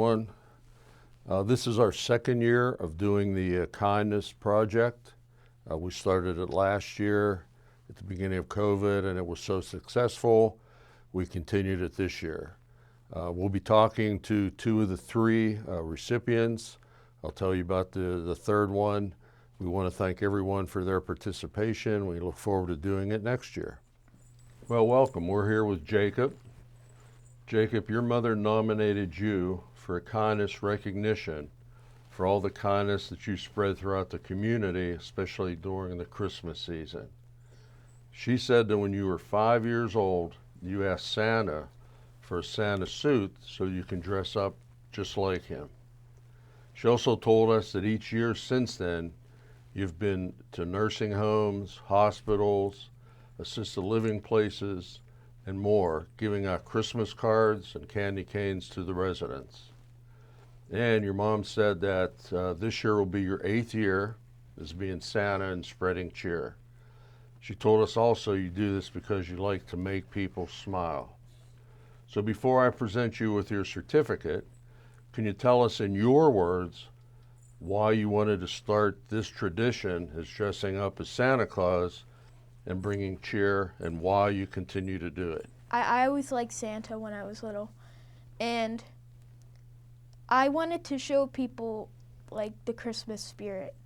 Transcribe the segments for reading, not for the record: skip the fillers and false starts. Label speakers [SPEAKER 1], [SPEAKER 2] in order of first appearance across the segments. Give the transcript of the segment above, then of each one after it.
[SPEAKER 1] everyone. This is our second year of doing the Kindness Project. We started it last year at the beginning of COVID, and it was so successful, we continued it this year. We'll be talking to two of the three recipients. I'll tell you about the third one. We want to thank everyone for their participation. We look forward to doing it next year. Well, welcome. We're here with Jacob. Jacob, your mother nominated you for a kindness recognition for all the kindness that you spread throughout the community, especially during the Christmas season. She said that when you were 5 years old, you asked Santa for a Santa suit so you can dress up just like him. She also told us that each year since then, you've been to nursing homes, hospitals, assisted living places, and more, giving out Christmas cards and candy canes to the residents. And your mom said that this year will be your 8th year as being Santa and spreading cheer. She told us also you do this because you like to make people smile. So before I present you with your certificate, can you tell us in your words why you wanted to start this tradition as dressing up as Santa Claus and bringing cheer, and why you continue to do it?
[SPEAKER 2] I always liked Santa when I was little, and I wanted to show people like the Christmas spirit.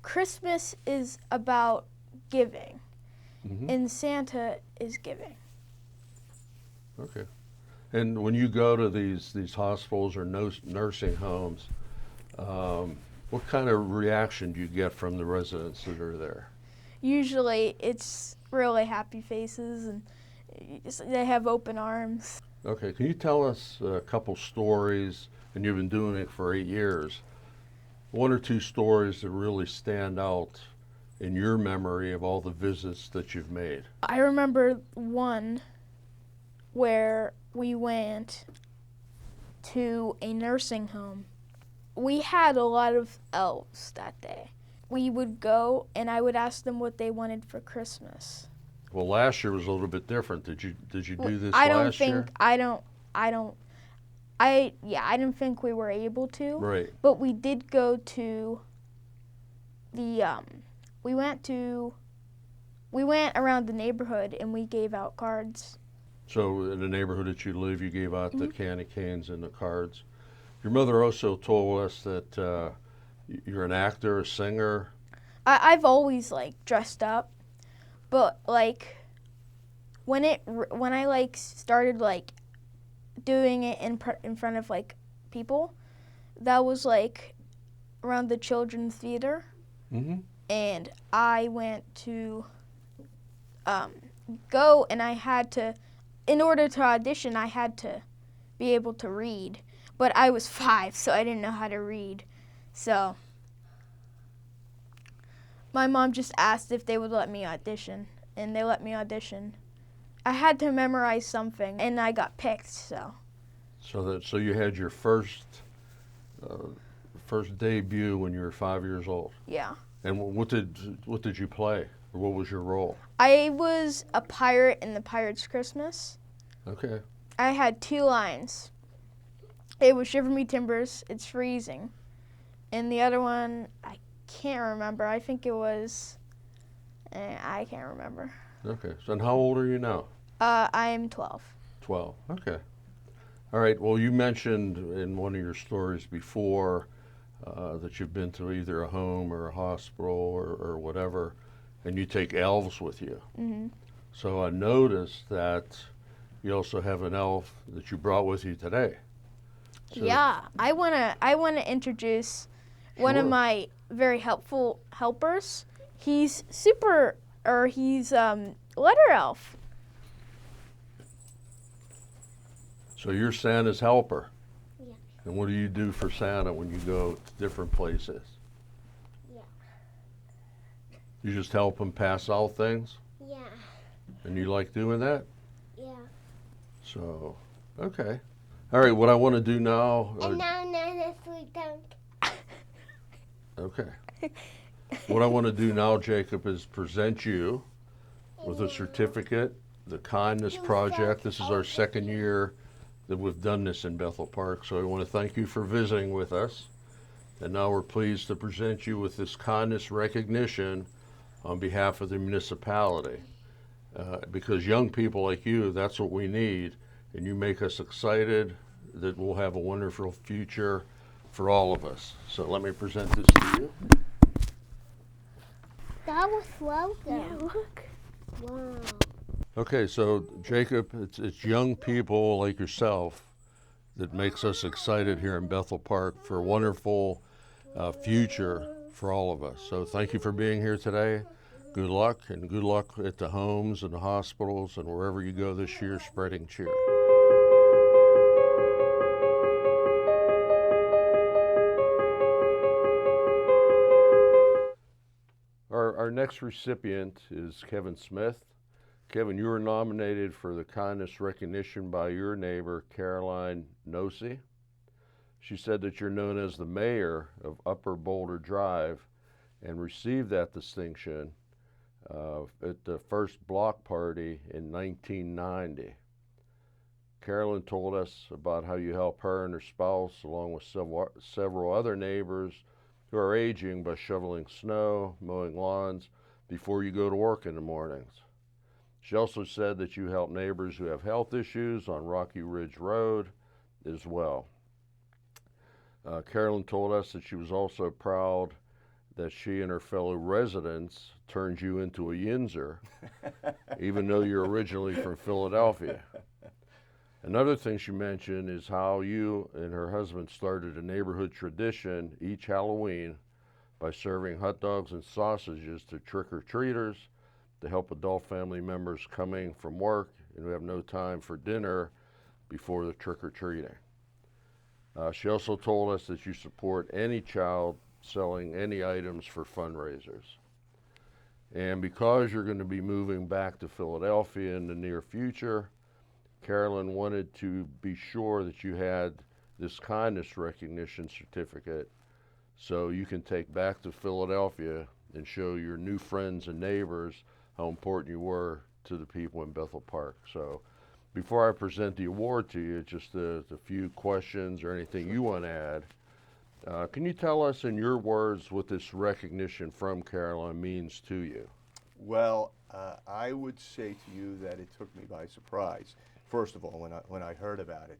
[SPEAKER 2] Christmas is about giving, and Santa is giving.
[SPEAKER 1] Okay. And when you go to these hospitals or nursing homes, what kind of reaction do you get from the residents that are there?
[SPEAKER 2] Usually it's really happy faces, and they have open arms.
[SPEAKER 1] Okay, can you tell us a couple stories, and you've been doing it for 8 years, one or two stories that really stand out in your memory of all the visits that you've made?
[SPEAKER 2] I remember one where we went to a nursing home. We had a lot of elves that day. We would go and I would ask them what they wanted for Christmas.
[SPEAKER 1] Well, last year was a little bit different. Did you do this
[SPEAKER 2] I
[SPEAKER 1] last year?
[SPEAKER 2] I didn't think we were able to.
[SPEAKER 1] Right.
[SPEAKER 2] But we did go to the we went around the neighborhood and we gave out cards.
[SPEAKER 1] So in the neighborhood that you live, you gave out the candy canes and the cards. Your mother also told us that you're an actor, a singer.
[SPEAKER 2] I've always dressed up, but when I started doing it in front of people, that was around the children's theater, and I went to go, and I had to, in order to audition, I had to be able to read, but I was 5, so I didn't know how to read. So my mom just asked if they would let me audition, and they let me audition. I had to memorize something, and I got picked. So
[SPEAKER 1] you had your first debut when you were 5 years old.
[SPEAKER 2] Yeah.
[SPEAKER 1] And what did you play? Or what was your role?
[SPEAKER 2] I was a pirate in the Pirate's Christmas.
[SPEAKER 1] Okay.
[SPEAKER 2] I had 2 lines. It was "Shiver Me Timbers, it's freezing," and the other one I can't remember. I think it was, I can't remember.
[SPEAKER 1] Okay. So and how old are you now?
[SPEAKER 2] I am 12.
[SPEAKER 1] 12. Okay. All right. Well, you mentioned in one of your stories before that you've been to either a home or a hospital or whatever, and you take elves with you. So I noticed that you also have an elf that you brought with you today. So
[SPEAKER 2] Yeah, I wanna introduce one of my very helpful helpers. He's letter elf.
[SPEAKER 1] So you're Santa's helper.
[SPEAKER 3] Yeah.
[SPEAKER 1] And what do you do for Santa when you go to different places?
[SPEAKER 3] Yeah.
[SPEAKER 1] You just help him pass out things?
[SPEAKER 3] Yeah.
[SPEAKER 1] And you like doing that?
[SPEAKER 3] Yeah.
[SPEAKER 1] So, okay. All right, what I want to do now...
[SPEAKER 3] And now Nana Sweet Dunk.
[SPEAKER 1] Okay. What I want to do now, Jacob, is present you with a certificate, the Kindness Project. This is our second year that we've done this in Bethel Park. So I want to thank you for visiting with us. And now we're pleased to present you with this kindness recognition on behalf of the municipality. Because young people like you, that's what we need, and you make us excited that we'll have a wonderful future for all of us. So let me present this to you.
[SPEAKER 3] That was welcome.
[SPEAKER 2] Yeah, look.
[SPEAKER 3] Wow.
[SPEAKER 1] Okay, so Jacob, it's young people like yourself that makes us excited here in Bethel Park for a wonderful future for all of us. So thank you for being here today. Good luck, and good luck at the homes and the hospitals and wherever you go this year spreading cheer. Our next recipient is Kevin Smith. Kevin, you were nominated for the kindness recognition by your neighbor, Caroline Nosey. She said that you're known as the mayor of Upper Boulder Drive and received that distinction at the first block party in 1990. Carolyn told us about how you help her and her spouse, along with several other neighbors who are aging, by shoveling snow, mowing lawns before you go to work in the mornings. She also said that you help neighbors who have health issues on Rocky Ridge Road as well. Carolyn told us that she was also proud that she and her fellow residents turned you into a Yinzer, even though you're originally from Philadelphia. Another thing she mentioned is how you and her husband started a neighborhood tradition each Halloween by serving hot dogs and sausages to trick-or-treaters to help adult family members coming from work and who have no time for dinner before the trick-or-treating. She also told us that you support any child selling any items for fundraisers. And because you're going to be moving back to Philadelphia in the near future, Carolyn wanted to be sure that you had this kindness recognition certificate so you can take back to Philadelphia and show your new friends and neighbors how important you were to the people in Bethel Park. So before I present the award to you, just a few questions or anything you want to add. Can you tell us in your words what this recognition from Carolyn means to you?
[SPEAKER 4] Well, I would say to you that it took me by surprise, first of all, when I heard about it,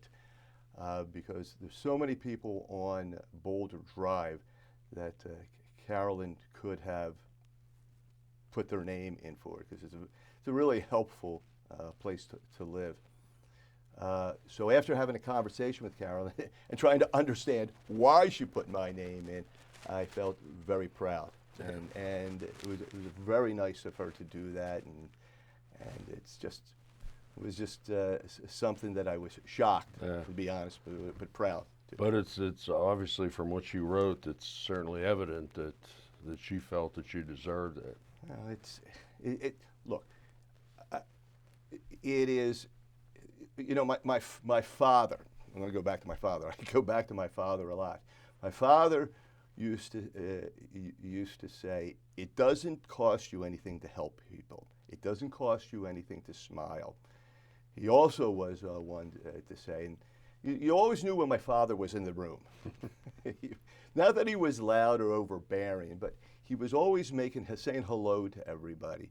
[SPEAKER 4] because there's so many people on Boulder Drive that Carolyn could have put their name in for it, because it's a really helpful place to live. So after having a conversation with Carolyn and trying to understand why she put my name in, I felt very proud. And it was very nice of her to do that, and it was just something that I was shocked, to be honest, but proud.
[SPEAKER 1] But it's obviously, from what you wrote, it's certainly evident that she felt that you deserved it.
[SPEAKER 4] Well, look, it is, you know, my father, I'm going to go back to my father. I go back to my father a lot. My father used to say, it doesn't cost you anything to help people. It doesn't cost you anything to smile. He also was one to say, and you always knew when my father was in the room. Not that he was loud or overbearing, but he was always saying hello to everybody.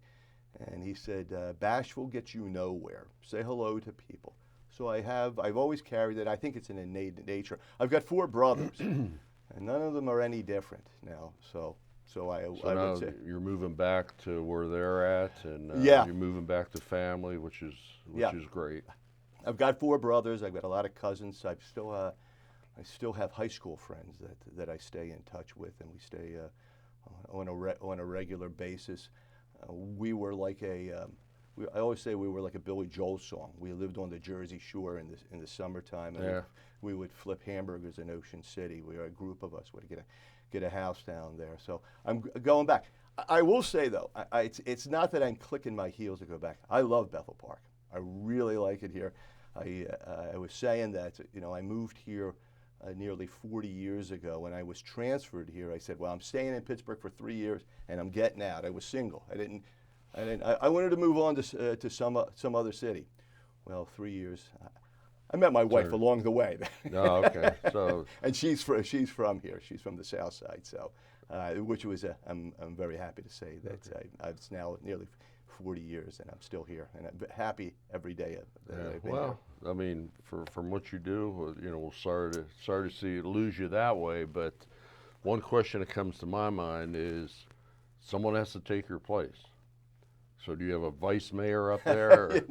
[SPEAKER 4] And he said, bashful gets you nowhere. Say hello to people. So I've always carried it. I think it's an innate nature. I've got 4 brothers, and none of them are any different now. So I
[SPEAKER 1] now
[SPEAKER 4] would say
[SPEAKER 1] you're moving back to where they're at, and
[SPEAKER 4] Yeah.
[SPEAKER 1] you're moving back to family, which is great.
[SPEAKER 4] I've got 4 brothers. I've got a lot of cousins. I still have high school friends that I stay in touch with, and we stay on a regular basis. We were like I always say we were like a Billy Joel song. We lived on the Jersey Shore in the summertime, and
[SPEAKER 1] Yeah.
[SPEAKER 4] we would flip hamburgers in Ocean City. A group of us would get a house down there. So I'm going back. I will say though, it's not that I'm clicking my heels to go back. I love Bethel Park. I really like it here. I was saying that, you know, I moved here nearly 40 years ago. When I was transferred here, I said, well, I'm staying in Pittsburgh for 3 years and I'm getting out. I was single. I wanted to move on to some other city. Well, 3 years, I met my wife
[SPEAKER 1] Sorry.
[SPEAKER 4] along the way.
[SPEAKER 1] Oh, okay. So,
[SPEAKER 4] And she's from here. She's from the South Side. So, which was I'm very happy to say that it's now nearly 40 years and I'm still here and I'm happy every day that
[SPEAKER 1] yeah,
[SPEAKER 4] I've been
[SPEAKER 1] well, I mean, from what you do, you know, we're sorry to see you lose you that way. But one question that comes to my mind is, someone has to take your place. So do you have a vice mayor up there? Or?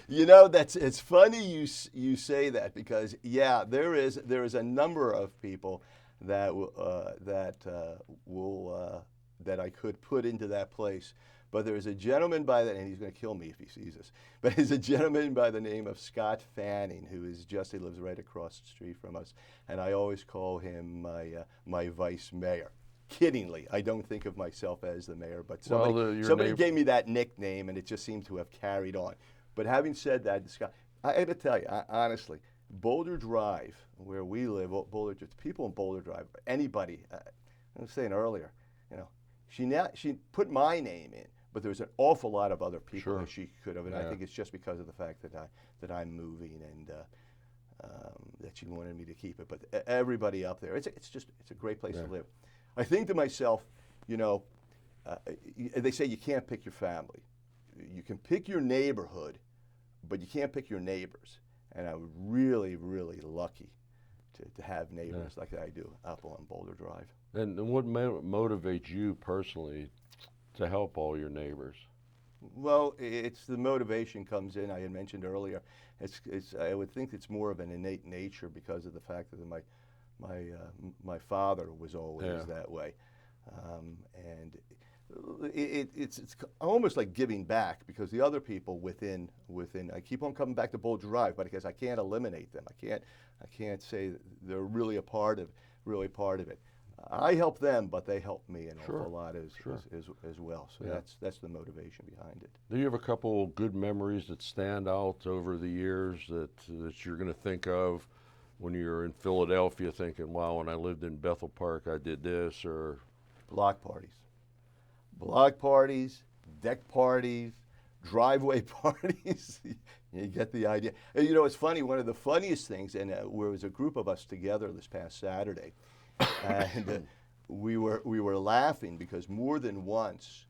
[SPEAKER 4] It's funny you say that because there is a number of people that that I could put into that place, but there's a gentleman and he's going to kill me if he sees this, but there's a gentleman by the name of Scott Fanning who he lives right across the street from us, and I always call him my vice mayor. Kiddingly, I don't think of myself as the mayor, but somebody gave me that nickname, and it just seemed to have carried on. But having said that, Scott, I got to tell you, honestly, Boulder Drive, where we live, people in Boulder Drive, anybody, I was saying earlier, you know, she put my name in, but there's an awful lot of other people that she could have, and I think it's just because of the fact that I'm moving and that she wanted me to keep it. But everybody up there, it's a great place to live. I think to myself, you know, they say you can't pick your family. You can pick your neighborhood, but you can't pick your neighbors. And I'm really, really lucky to have neighbors like I do up on Boulder Drive.
[SPEAKER 1] And what motivates you personally to help all your neighbors?
[SPEAKER 4] Well, it's the motivation comes in. I had mentioned earlier. I would think it's more of an innate nature because of the fact that my father was always that way, and it's almost like giving back because the other people within I keep on coming back to Boulder Drive, but because I can't eliminate them, I can't say they're really a part of it. I help them, but they help me an awful lot as well. So that's the motivation behind it.
[SPEAKER 1] Do you have a couple good memories that stand out over the years that you're going to think of when you're in Philadelphia thinking, wow, when I lived in Bethel Park, I did this? Or
[SPEAKER 4] block parties, deck parties, driveway parties. You get the idea. And, you know, it's funny, one of the funniest things, and there was a group of us together this past Saturday, and we were laughing because more than once,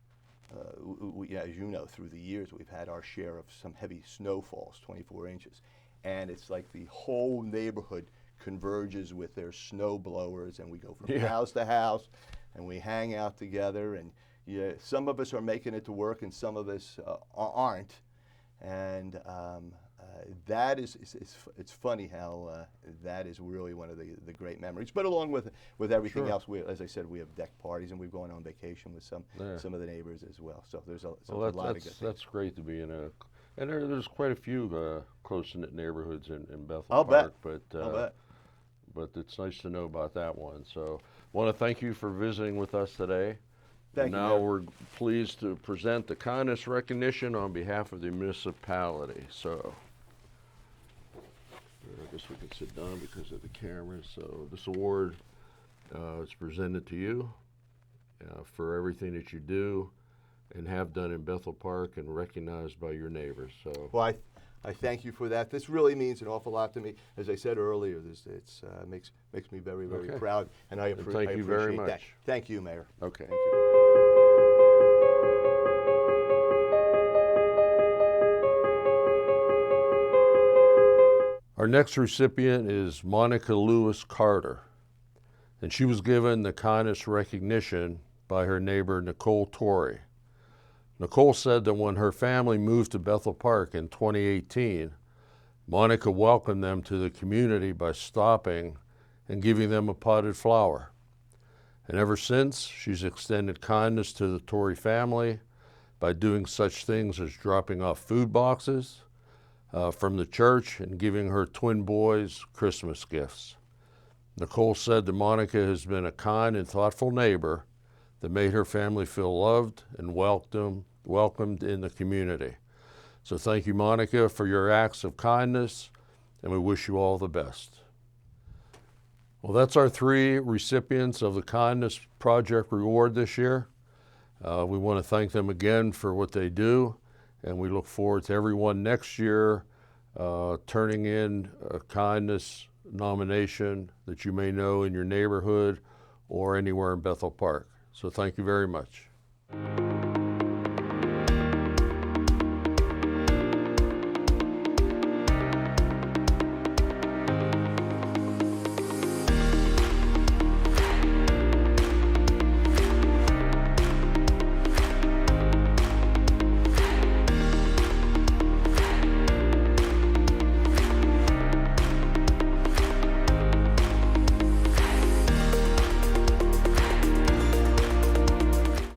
[SPEAKER 4] as you know, through the years, we've had our share of some heavy snowfalls, 24 inches. And it's like the whole neighborhood converges with their snow blowers, and we go from house to house, and we hang out together. And some of us are making it to work, and some of us aren't. And that it's funny how that is really one of the great memories. But along with everything else, as I said, we have deck parties, and we've gone on vacation with some of the neighbors as well. So there's a lot of good things.
[SPEAKER 1] That's great to be in a. And there's quite a few close-knit neighborhoods in Bethel
[SPEAKER 4] I'll
[SPEAKER 1] Park,
[SPEAKER 4] bet.
[SPEAKER 1] but it's nice to know about that one. So I want to thank you for visiting with us today.
[SPEAKER 4] Thank you.
[SPEAKER 1] Now we're pleased to present the kindness recognition on behalf of the municipality. So I guess we can sit down because of the cameras. So this award is presented to you for everything that you do and have done in Bethel Park and recognized by your neighbors. So,
[SPEAKER 4] well, I thank you for that. This really means an awful lot to me. As I said earlier, it makes me very, very proud, and I appreciate that.
[SPEAKER 1] Thank you very much.
[SPEAKER 4] Thank you, Mayor.
[SPEAKER 1] Okay.
[SPEAKER 4] Thank you.
[SPEAKER 1] Our next recipient is Monica Lewis Carter, and she was given the kindness recognition by her neighbor Nicole Torrey. Nicole said that when her family moved to Bethel Park in 2018, Monica welcomed them to the community by stopping and giving them a potted flower. And ever since, she's extended kindness to the Torrey family by doing such things as dropping off food boxes from the church and giving her twin boys Christmas gifts. Nicole said that Monica has been a kind and thoughtful neighbor that made her family feel loved and welcomed in the community. So thank you, Monica, for your acts of kindness, and we wish you all the best. Well, that's our 3 recipients of the Kindness Project Reward this year. We want to thank them again for what they do, and we look forward to everyone next year turning in a kindness nomination that you may know in your neighborhood or anywhere in Bethel Park. So thank you very much.